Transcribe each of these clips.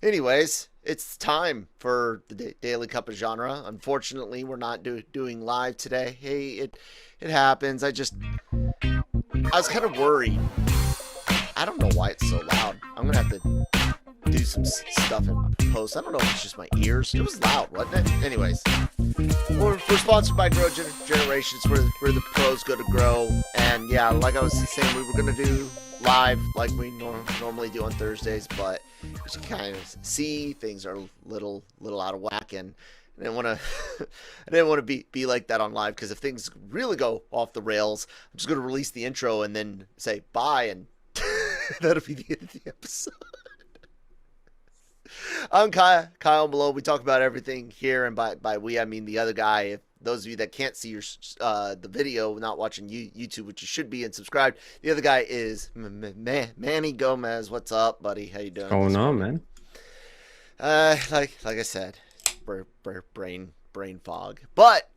Anyways, it's time for the Daily Cup of Genre. Unfortunately, we're not doing live today. Hey, it happens. I was kind of worried. I don't know why it's so loud. I'm gonna have to do some stuff in post. I don't know if it's just my ears. It was loud, wasn't it? Anyways, we're sponsored by Generations, where the pros go to grow. And yeah, like I was saying, we were gonna do live like we normally do on Thursdays, but as you kind of see, things are a little out of whack, and I didn't want to I didn't want to be like that on live, because if things really go off the rails, I'm just gonna release the intro and then say bye, and that'll be the end of the episode. I'm Kyle Below. We talk about everything here, and by we I mean the other guy. If those of you that can't see the video, not watching YouTube, which you should be, and subscribed, the other guy is Manny Gomez. What's up, buddy? How you doing? What's going on, man? Like I said, brain fog. But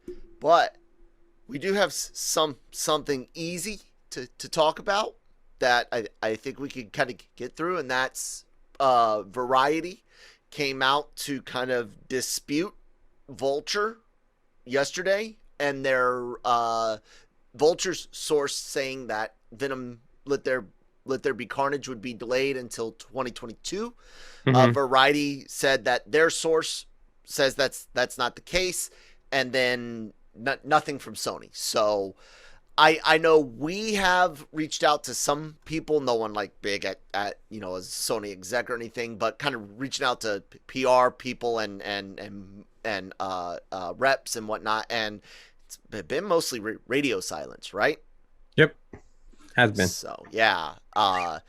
we do have something easy to talk about that I think we could kind of get through, and that's Variety came out to kind of dispute Vulture yesterday, and their Vulture's source saying that Venom Let There Be Carnage would be delayed until 2022. Variety said that their source says that's not the case, and then nothing from Sony. So I know we have reached out to some people, no one like big at as Sony exec or anything, but kind of reaching out to PR people and reps and whatnot, and it's been mostly radio silence, right? Yep, has been. So yeah, I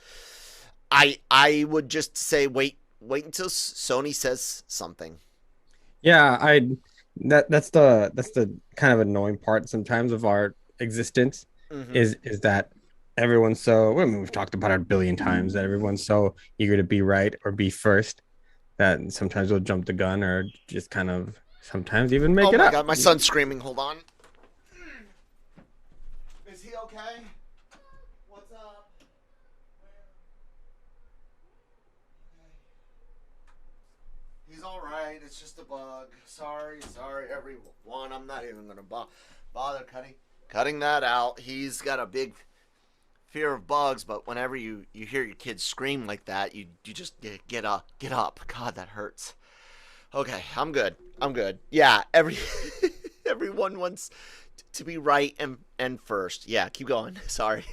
would just say wait until Sony says something. Yeah, that's the kind of annoying part sometimes of our existence, is that everyone's so, I mean, we've talked about it a billion times, that everyone's so eager to be right or be first that sometimes we'll jump the gun, or just kind of sometimes even make it up. Oh my god, my son's screaming. Hold on. Is he okay? What's up? He's all right. It's just a bug. Sorry, everyone. I'm not even gonna bother cutting that out. He's got a big fear of bugs, but whenever you hear your kids scream like that, you just get up. God, that hurts. Okay, I'm good. Yeah, everyone wants to be right and first. Yeah, keep going. Sorry.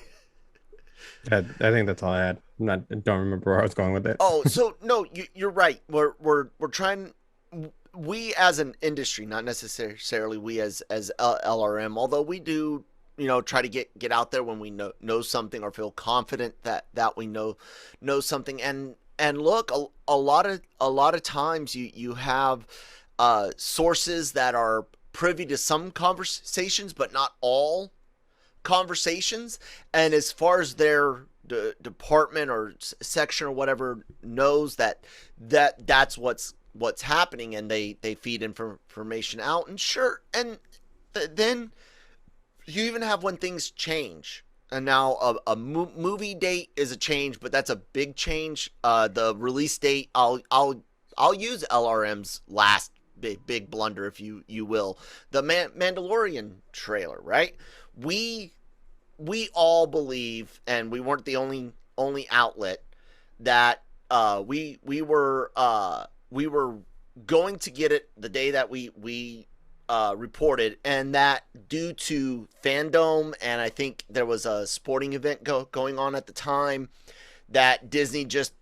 I think that's all I had. Don't remember where I was going with it. Oh, so no, you're right. We're trying. We as an industry, not necessarily we as LRM, although we do, try to get out there when we know something or feel confident that we know something. And look, a lot of times you have sources that are privy to some conversations, but not all conversations. And as far as their department or section or whatever knows that's what's happening, and they feed information out, and sure, and then you even have when things change. And now a movie date is a change, but that's a big change. The release date, I'll use LRM's last big blunder, if you will, the Mandalorian trailer, right? We all believe, and we weren't the only outlet, that we were going to get it the day that we reported, and that due to fandom, and I think there was a sporting event going on at the time, that Disney just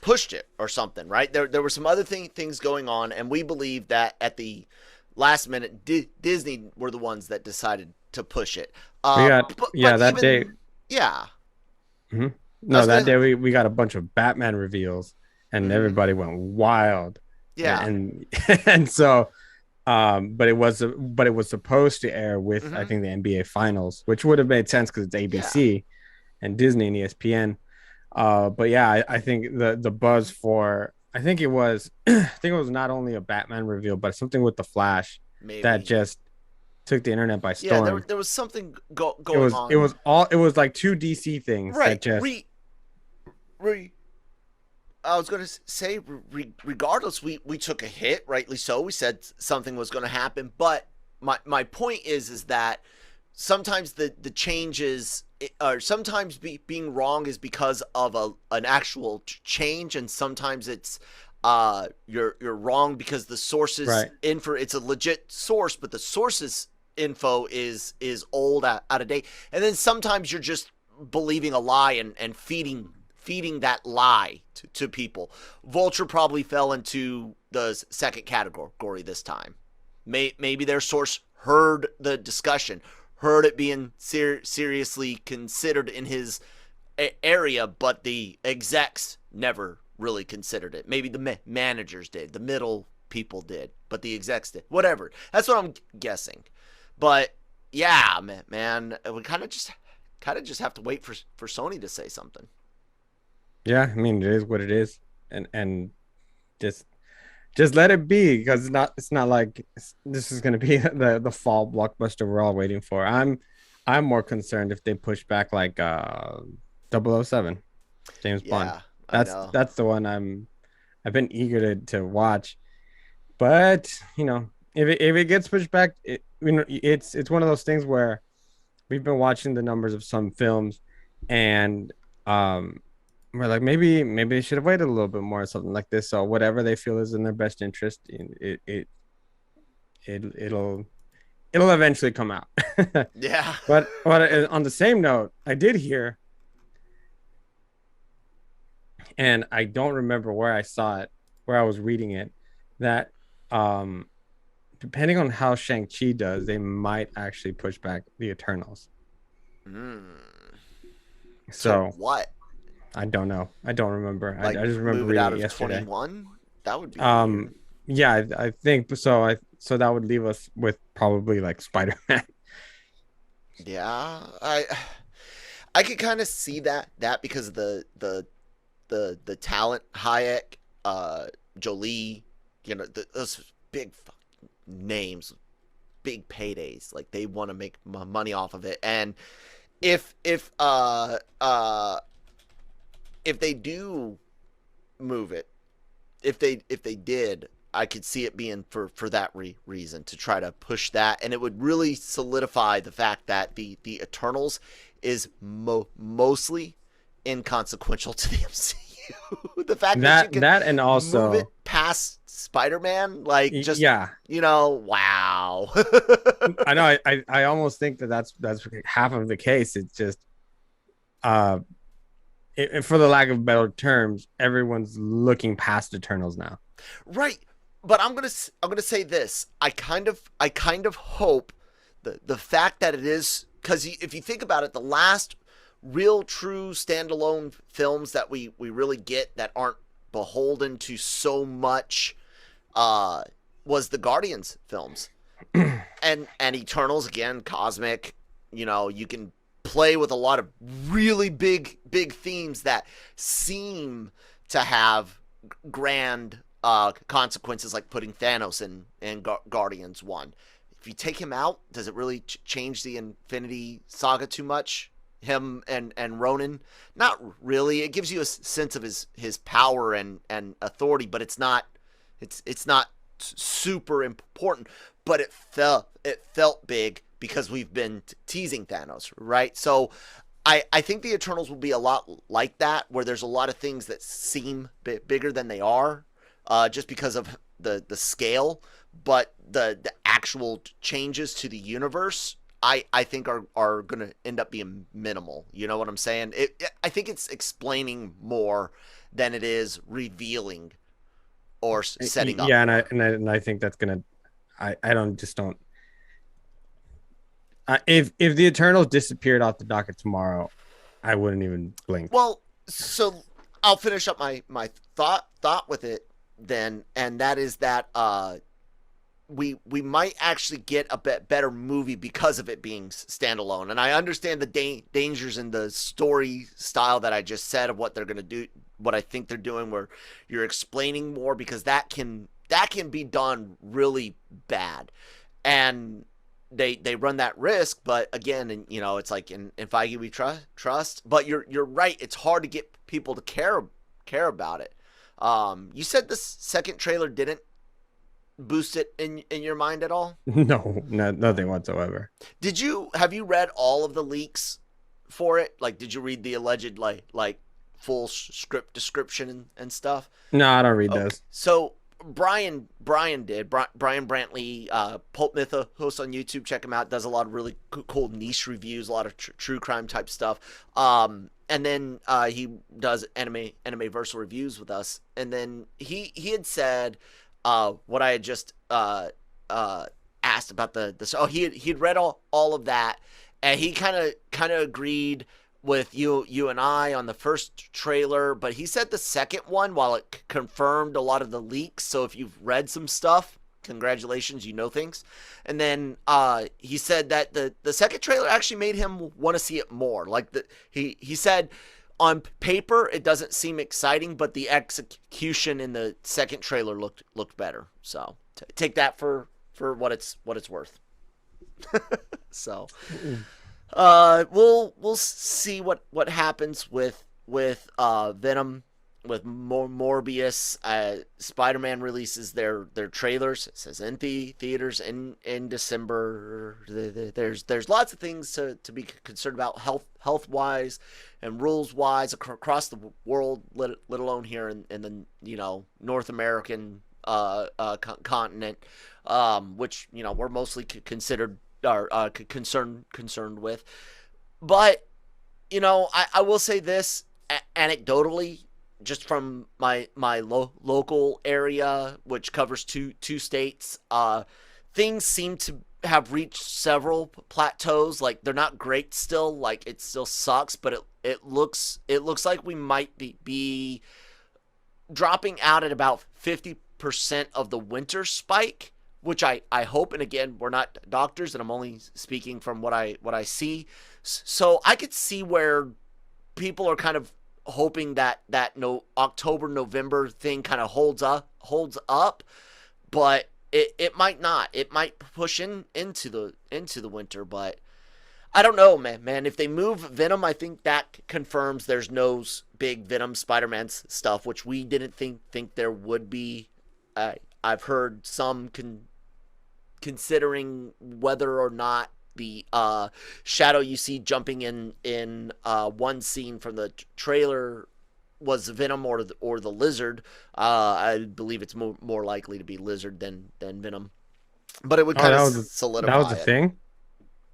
pushed it or something, right? There were some other things going on, and we believe that at the last minute, Disney were the ones that decided to push it. That day. Yeah. Mm-hmm. No, that day we got a bunch of Batman reveals, and everybody went wild. Yeah. And so, but it was supposed to air with, I think, the NBA Finals, which would have made sense because it's ABC and Disney and ESPN. But yeah, I think the buzz for, I think it was not only a Batman reveal, but something with the Flash that just took the internet by storm. Yeah, there was something going on. It was like two DC things, right? That just I was going to say, regardless, we took a hit, rightly so. We said something was going to happen, but my point is that sometimes the changes, or sometimes being wrong is because of an actual change, and sometimes it's you're wrong because the source's info, it's a legit source, but the source's info is old, out of date, and then sometimes you're just believing a lie and feeding that lie to people. Vulture probably fell into the second category this time. Maybe their source heard the discussion, heard it being seriously considered in his area, but the execs never really considered it. Maybe the managers did, the middle people did, but the execs did. Whatever. That's what I'm guessing. But yeah, man, we kind of just have to wait for Sony to say something. Yeah, I mean, it is what it is, and just let it be, because it's not like this is going to be the fall blockbuster we're all waiting for. I'm more concerned if they push back like 007, James Bond. That's the one I've been eager to watch. But if it gets pushed back, it's one of those things where we've been watching the numbers of some films, and we're like, maybe they should have waited a little bit more or something like this. So whatever they feel is in their best interest, it'll eventually come out. Yeah. But on the same note, I did hear, and I don't remember where I saw it, where I was reading it, that depending on how Shang-Chi does, they might actually push back the Eternals. So what? I don't know. I don't remember. Like, I just remember move it out of yesterday. 21? That would be weird. Yeah, I think so. So that would leave us with probably like Spider-Man. Yeah, I could kind of see that because of the talent, Hayek, Jolie, those big names, big paydays. Like, they want to make money off of it, and if they do move it, if they did, I could see it being for that reason, to try to push that, and it would really solidify the fact that the Eternals is mostly inconsequential to the MCU. The fact that you can and also move it past Spider-Man, like, just wow. I know. I almost think that's half of the case. It's just for the lack of better terms, everyone's looking past Eternals now. Right. But I'm gonna say this. I kind of hope the fact that it is, because if you think about it, the last real true standalone films that we really get that aren't beholden to so much was the Guardians films. and Eternals, again, cosmic, you can play with a lot of really big themes that seem to have grand consequences, like putting Thanos in Guardians 1. If you take him out, does it really change the Infinity Saga too much? Him and Ronan? Not really. It gives you a sense of his power and authority, but it's not super important. But it felt big because we've been teasing Thanos, right? So I think the Eternals will be a lot like that, where there's a lot of things that seem bigger than they are, just because of the scale, but the actual changes to the universe, I think are going to end up being minimal. You know what I'm saying? I think it's explaining more than it is revealing or setting up. Yeah, and I think that's gonna. I don't. If the Eternals disappeared off the docket tomorrow, I wouldn't even blink. Well, so I'll finish up my thought with it then, and that is that we might actually get a better movie because of it being standalone. And I understand the dangers in the story style that I just said of what they're going to do, what I think they're doing, where you're explaining more, because that can be done really bad. And they run that risk, but again, and it's like in Feige we trust, but you're right, it's hard to get people to care about it. You said the second trailer didn't boost it in your mind at all? No, nothing whatsoever. Have you read all of the leaks for it? Like, did you read the alleged like full script description and stuff? No, I don't read Okay, those. so Brian did. Brian Brantley, Pulp Myth host on YouTube. Check him out. Does a lot of really cool niche reviews, a lot of true crime type stuff. And then he does anime versal reviews with us. And then he had said what I had just asked about the he'd read all of that, and he kind of agreed with you and I on the first trailer, but he said the second one, while it confirmed a lot of the leaks, so if you've read some stuff, congratulations, you know things. And then he said that the second trailer actually made him want to see it more. Like he said on paper it doesn't seem exciting, but the execution in the second trailer looked better. So take that for what it's worth. So we'll see what happens with Venom, with Morbius. Spider-Man releases their trailers. It says in theaters in December. There's lots of things to be concerned about health wise and rules wise across the world, let alone here in the North American continent, which we're mostly considered are concerned with. But I will say this anecdotally, just from my local area, which covers two states, things seem to have reached several plateaus. Like, they're not great still, like it still sucks, but it looks like we might be dropping out at about 50% of the winter spike, which I hope, and again, we're not doctors, and I'm only speaking from what I see. So I could see where people are kind of hoping that October, November thing kind of holds up, but it might not. It might push into the winter, but I don't know, man. If they move Venom, I think that confirms there's no big Venom Spider-Man stuff, which we didn't think there would be. I've heard some considering whether or not the shadow you see jumping in one scene from the trailer was Venom or the Lizard. I believe it's more likely to be Lizard than Venom, but it would kind of solidify. That was a thing.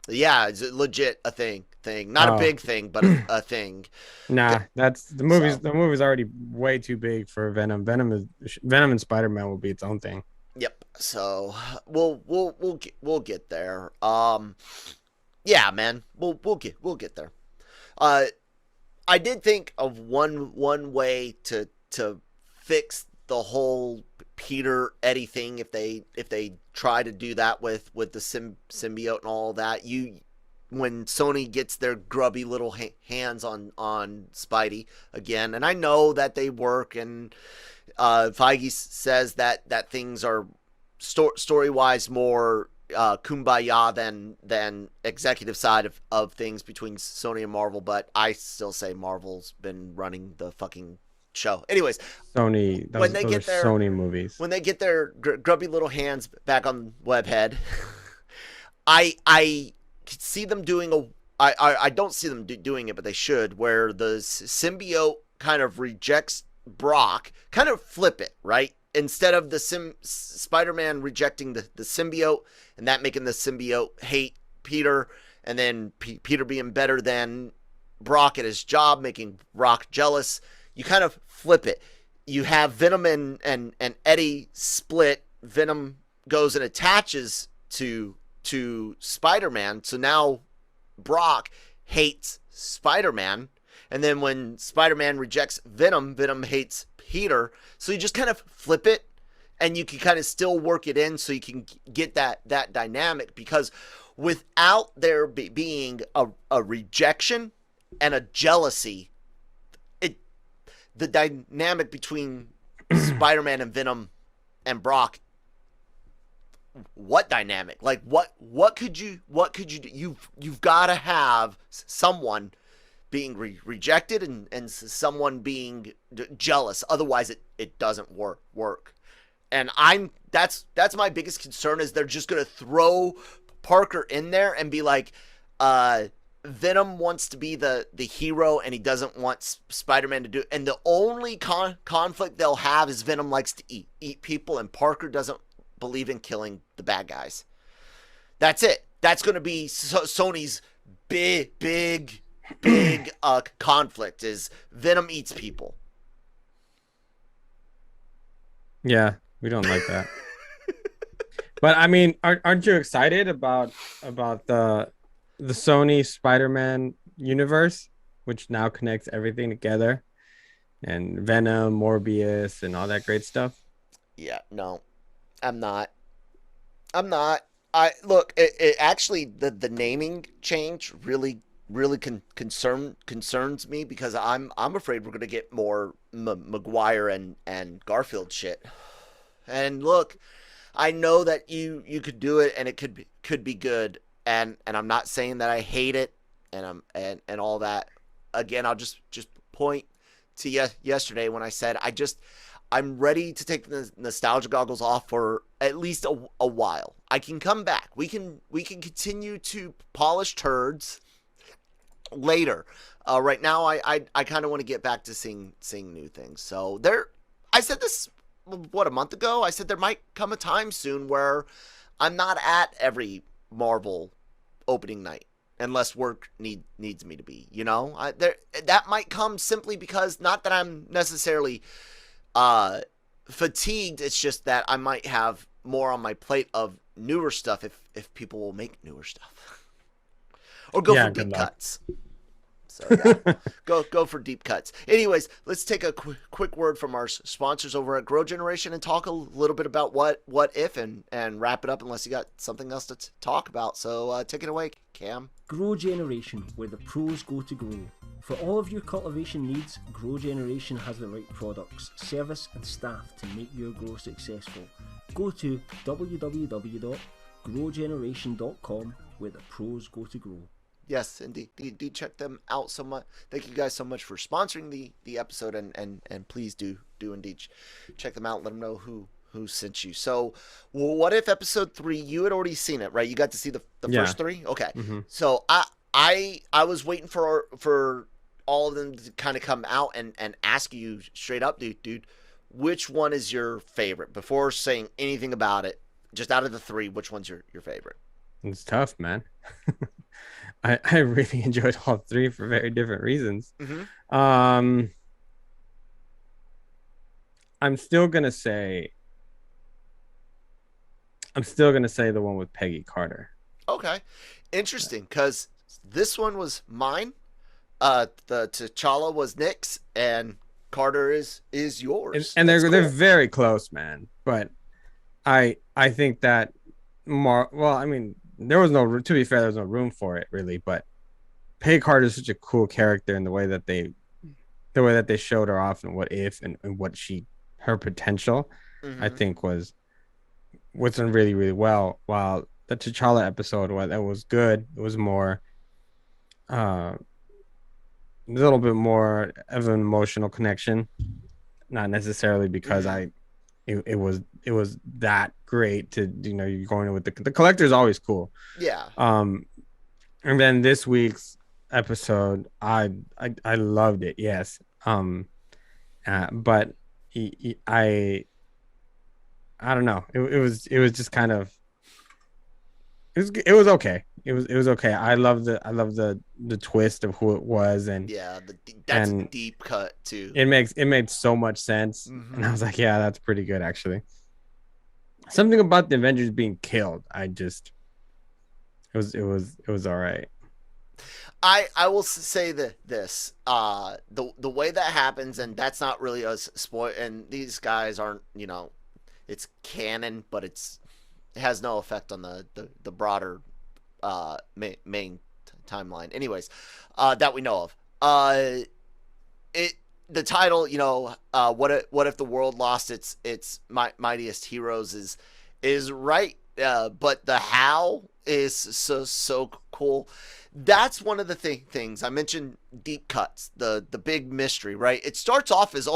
Yeah, it's legit a thing. Not a big thing, but a thing. Nah, that's the movie's. So, the movie's already way too big for Venom. Venom and Spider-Man will be its own thing. Yep. So we'll get there. Yeah, man. We'll get there. I did think of one way to fix the whole Peter Eddie thing if they try to do that with the symbiote and all that. When Sony gets their grubby little hands on Spidey again, and I know that they work, and Feige says that things are story wise more kumbaya than executive side of things between Sony and Marvel, but I still say Marvel's been running the fucking show. Anyways, Sony, those are Sony movies. When they get their grubby little hands back on Webhead, I could see them doing I don't see them doing it, but they should, where the symbiote kind of rejects Brock, kind of flip it, right? Instead of the Spider-Man rejecting the symbiote and that making the symbiote hate Peter, and then Peter being better than Brock at his job, making Brock jealous, you kind of flip it. You have Venom and Eddie split. Venom goes and attaches to Spider-Man, so now Brock hates Spider-Man. And then when Spider-Man rejects Venom, Venom hates Peter. So you just kind of flip it, and you can kind of still work it in so you can get that dynamic, because without there being a rejection and a jealousy, the dynamic between Spider-Man and Venom and Brock, what dynamic? Like what could you do? You've got to have someone being rejected and someone being jealous. Otherwise, it doesn't work. And that's my biggest concern is they're just gonna throw Parker in there and be like, Venom wants to be the hero and he doesn't want Spider-Man to do it. And the only conflict they'll have is Venom likes to eat people and Parker doesn't believe in killing the bad guys. That's it. That's going to be Sony's big conflict is Venom eats people. Yeah, we don't like that. But I mean, aren't you excited about the Sony SpiderMan universe, which now connects everything together, and Venom, Morbius, and all that great stuff? Yeah, no, I'm not. I look. It actually the naming change really concerns me because I'm afraid we're gonna get more Maguire and Garfield shit. And look, I know that you could do it and it could be good. And I'm not saying that I hate it and all that. Again, I'll just point to yesterday when I said I'm ready to take the nostalgia goggles off for at least a while. I can come back. We can continue to polish turds later. Right now, I kind of want to get back to seeing new things. So I said this a month ago. I said there might come a time soon where I'm not at every Marvel opening night unless work needs me to be. That might come simply because not that I'm necessarily fatigued. It's just that I might have more on my plate of newer stuff if people will make newer stuff or go for deep cuts. So yeah, go for deep cuts. Anyways, let's take a quick word from our sponsors over at Grow Generation and talk a little bit about what if and wrap it up unless you got something else to talk about. So take it away, Cam. Grow Generation, where the pros go to grow. For all of your cultivation needs, Grow Generation has the right products, service and staff to make your grow successful. Go to www.growgeneration.com, where the pros go to grow. Yes, indeed. Check them out so much. Thank you guys so much for sponsoring the episode, and please do indeed check them out. Let them know who sent you. So, what if episode 3? You had already seen it, right? You got to see the first 3. Okay. Mm-hmm. So I was waiting for all of them to kind of come out and ask you straight up, dude, which one is your favorite? Before saying anything about it, just out of the 3, which one's your favorite? It's tough, man. I really enjoyed all 3 for very different reasons. Mm-hmm. I'm still gonna say the one with Peggy Carter. Okay, interesting, because this one was mine. The T'Challa was Nick's, and Carter is yours. And they're very close, man. But I think that I mean, there was no room for it really, but Peggy Carter is such a cool character in the way that they showed her off and what if and what her potential, mm-hmm. I think was done really, really well. While the T'Challa episode, that was good, it was more a little bit more of an emotional connection, not necessarily because mm-hmm. it was that great to, you're going with the collector is always cool. Yeah. And then this week's episode, I loved it. Yes. But I don't know. It was just kind of, it was okay. It was okay. I love the twist of who it was, and yeah, that's a deep cut too. It made so much sense, mm-hmm. and I was like, yeah, that's pretty good actually. Something about the Avengers being killed, it was all right. I will say that this the way that happens, and that's not really a spoil, and these guys aren't, it's canon, but it has no effect on the broader main timeline. Anyways, that we know of. The title, what if the world lost its mightiest heroes is right, but the how is so cool. That's one of the things I mentioned. Deep cuts, the big mystery, right? It starts off as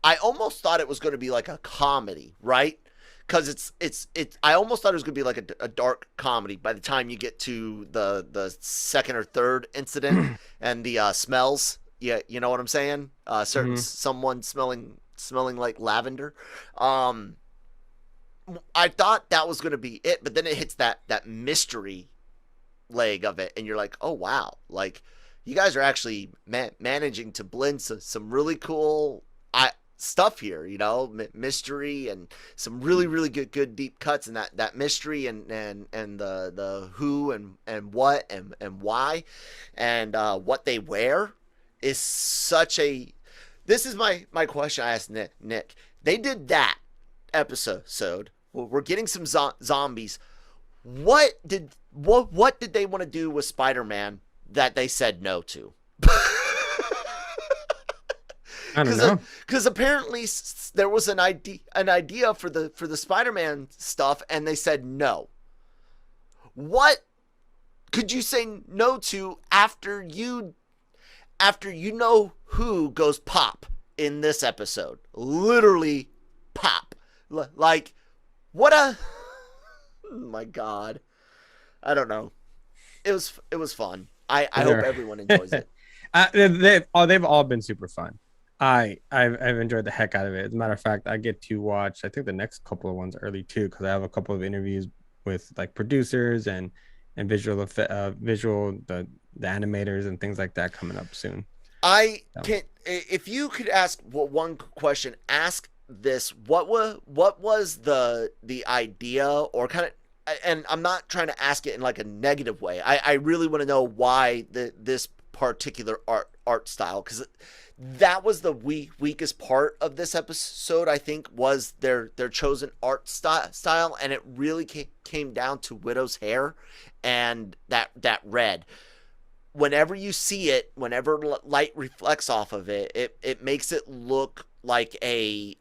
I almost thought it was going to be like a comedy, right? Because it's I almost thought it was going to be like a dark comedy by the time you get to the second or third incident and the smells. Yeah, you know what I'm saying? Someone smelling like lavender. I thought that was going to be it, but then it hits that mystery leg of it, and you're like, oh wow, like you guys are actually managing to blend some really cool stuff here, you know, mystery and some really good deep cuts, and that mystery and the who and what and why and what they wear is such a. This is my question I asked Nick. They did that episode. We're getting some zombies. What did they want to do with Spider-Man that they said no to? I don't know. Because apparently there was an idea for the Spider-Man stuff, and they said no. What could you say no to after you know who goes pop in this episode? Literally pop. Like, what a... Oh my God. I don't know. It was fun. I hope everyone enjoys it. They've all been super fun. I've enjoyed the heck out of it. As a matter of fact, I get to watch, I think, the next couple of ones early too, because I have a couple of interviews with like producers and visual the animators and things like that coming up soon. If you could ask one question, ask this: what was the idea, or kind of, and I'm not trying to ask it in like a negative way. I really want to know why this particular art style, because that was the weakest part of this episode, I think, was their chosen art style, and it really came down to Widow's hair and that red. Whenever you see it, whenever light reflects off of it, it makes it look like a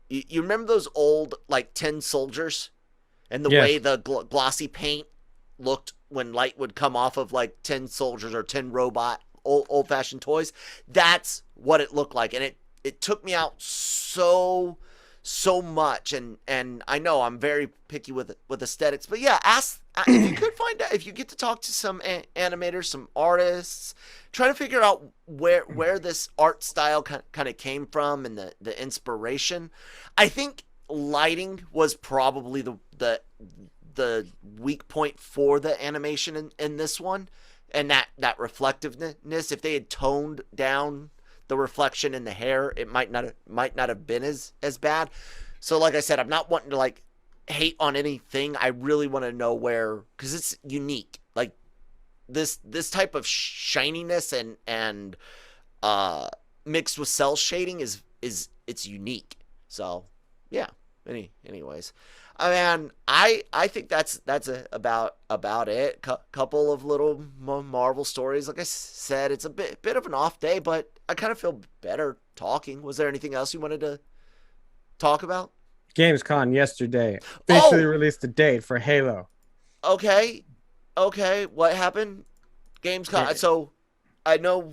you remember those old like tin soldiers and the way the glossy paint looked when light would come off of like tin soldiers or tin robot old-fashioned toys. That's what it looked like, and it took me out so much. And I know I'm very picky with aesthetics, but yeah, ask if you could find out, if you get to talk to some animators, some artists, try to figure out where this art style kind of came from and the inspiration. I think lighting was probably the weak point for the animation in this one. And that reflectiveness, if they had toned down the reflection in the hair, it might not have been as bad. So like I said, I'm not wanting to like hate on anything. I really want to know where, because it's unique. Like this type of shininess and mixed with cell shading is it's unique. So yeah. Anyways. I mean, I think that's about it. Couple of little Marvel stories. Like I said, it's a bit of an off day, but I kind of feel better talking. Was there anything else you wanted to talk about? Gamescom yesterday officially released the date for Halo. Okay, what happened? Gamescom. So I know.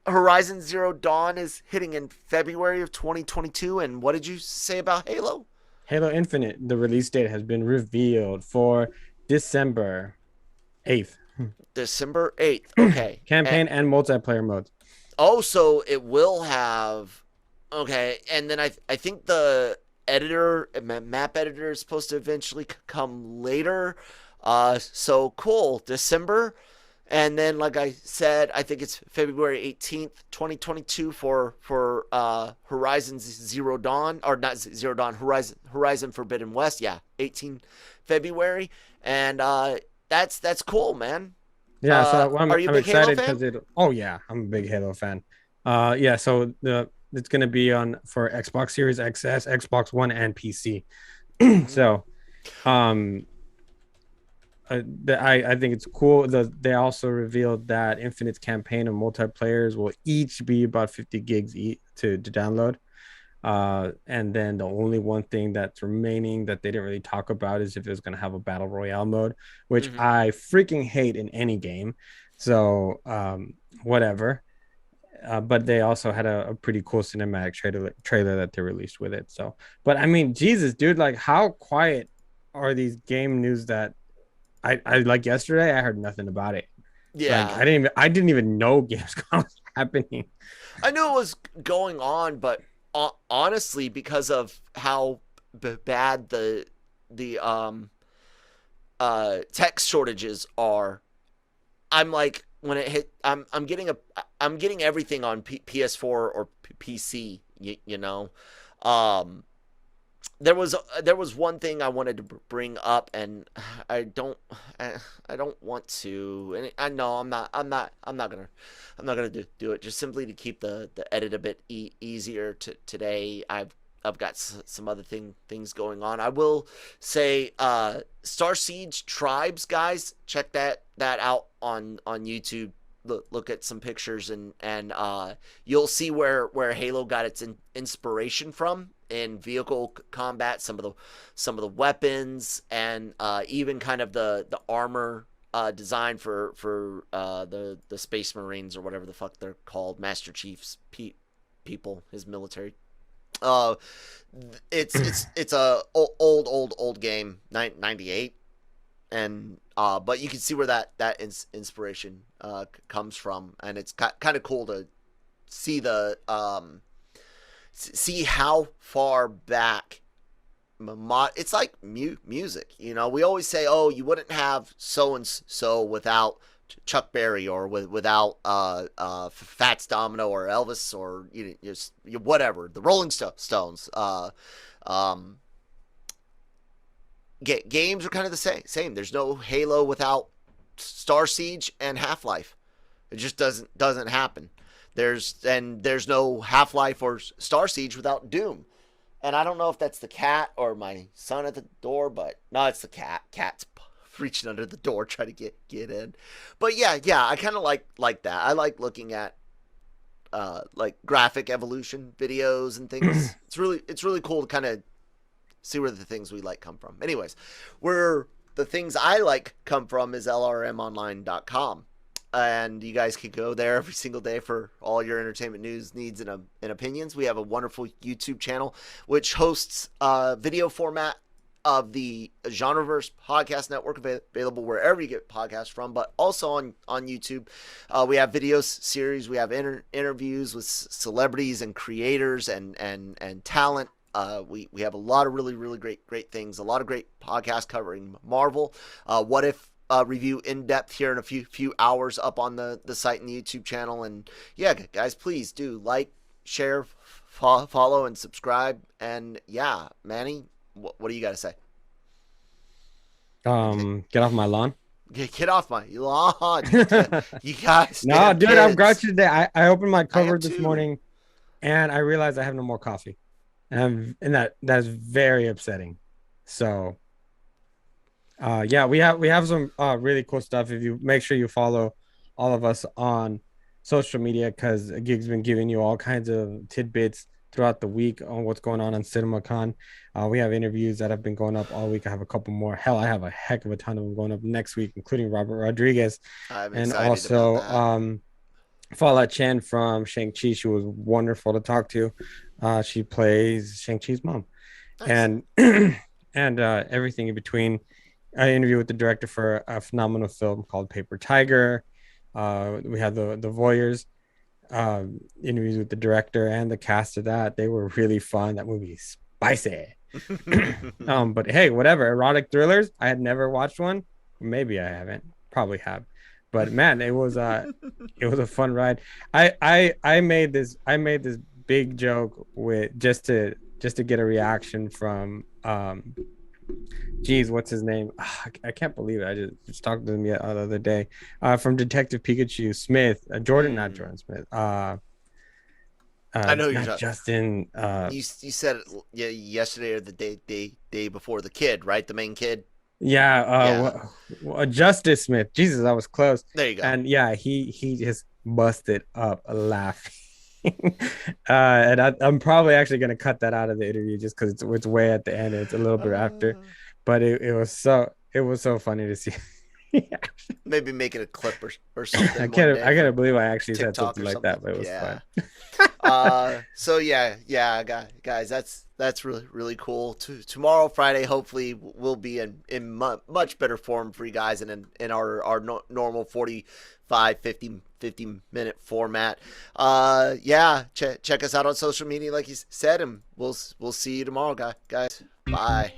Horizon Zero Dawn is hitting in February of 2022, and what did you say about Halo? Halo Infinite, the release date has been revealed for December 8th. December 8th, okay. Campaign and multiplayer modes. Oh, so it will have... Okay, and then I think the map editor is supposed to eventually come later. So cool, December... And then, like I said, I think it's February 18th, 2022 for Horizon Zero Dawn, or not Zero Dawn, Horizon Forbidden West. Yeah, 18 February, and that's cool, man. Yeah, so are you a big excited Halo fan? because oh yeah, I'm a big Halo fan. Yeah, so it's gonna be on for Xbox Series XS, Xbox One, and PC. So, I think it's cool. They also revealed that Infinite's campaign and multiplayers will each be about 50 gigs to download. And then the only one thing that's remaining that they didn't really talk about is if it's going to have a battle royale mode, which I freaking hate in any game. So whatever. But they also had a pretty cool cinematic trailer that they released with it. So, but I mean, Jesus, dude, like how quiet are these game news that I like yesterday? I heard nothing about it. Yeah, like I didn't even know Gamescom was happening. I knew it was going on, but honestly, because of how bad the tech shortages are, I'm like, when it hit, I'm getting everything on PS4 or PC. You know, there was one thing I wanted to bring up, and I don't want to, and I know I'm not gonna do it, just simply to keep the edit a bit easier today. I've got some other things going on. I will say, Star Siege Tribes, guys, check that out on YouTube. Look at some pictures, and you'll see where Halo got its inspiration from in vehicle combat, some of the weapons, and even kind of the armor design for the Space Marines, or whatever the fuck they're called, Master Chief's people, his military. It's a old game, 98, and but you can see where that inspiration comes from, and it's kind of cool to see see how far back it's like music. You know, we always say, oh, you wouldn't have so and so without Chuck Berry, or without Fats Domino, or Elvis, or whatever, the Rolling Stones. Games are kind of the same. There's no Halo without Star Siege and Half-Life. It just doesn't happen. There's no Half-Life or Star Siege without Doom. And I don't know if that's the cat or my son at the door, but no, it's the cat. Cat's reaching under the door trying to get in. But yeah, I kind of like that. I like looking at like graphic evolution videos and things. It's really cool to kind of see where the things we like come from. Anyways, where the things I like come from is lrmonline.com. And you guys can go there every single day for all your entertainment news, needs, and opinions. We have a wonderful YouTube channel which hosts video format of the Genreverse podcast network, available wherever you get podcasts from, but also on YouTube. We have video series. We have interviews with celebrities and creators and talent. We have a lot of really great things. A lot of great podcasts covering Marvel. What If review in depth here in a few hours up on the site and the YouTube channel. And yeah, guys, please do like, share, follow, and subscribe. And yeah, Manny, what do you got to say? Get off my lawn. Get off my lawn. You guys. No, dude, kids. I'm grouchy today. I opened my cupboard this morning and I realized I have no more coffee. And that's very upsetting. So yeah, we have some really cool stuff. If you make sure you follow all of us on social media, because Gig's been giving you all kinds of tidbits throughout the week on what's going on CinemaCon. We have interviews that have been going up all week. I have a couple more. Hell, I have a heck of a ton of them going up next week, including Robert Rodriguez. And also Fallout Chen from Shang-Chi. She was wonderful to talk to. She plays Shang-Chi's mom. Nice. And everything in between. I interviewed with the director for a phenomenal film called Paper Tiger. We had the Voyeurs interviews with the director and the cast of that. They were really fun. That movie is spicy. But hey, whatever. Erotic thrillers. I had never watched one. Maybe I haven't. Probably have. But man, it was a fun ride. I made this big joke with just to get a reaction from what's his name? I can't believe it. I just talked to him the other day. From Detective Pikachu, Smith, not Jordan Smith. I know you're talking. Justin. You said it yesterday or the day before. The kid, right? The main kid. Yeah. Justice Smith. Jesus, I was close. There you go. And yeah, he just busted up laughing. I'm probably actually gonna cut that out of the interview just because it's way at the end. It's a little bit after, but it was so funny to see. Maybe make it a clip or something. I can't believe I actually said something like that, but it was fun. So yeah, guys, that's really cool. Tomorrow, Friday, hopefully we'll be in much better form for you guys and in our normal 45, 50 minute format. Yeah, check us out on social media, like you said, and we'll see you tomorrow, guys. Bye.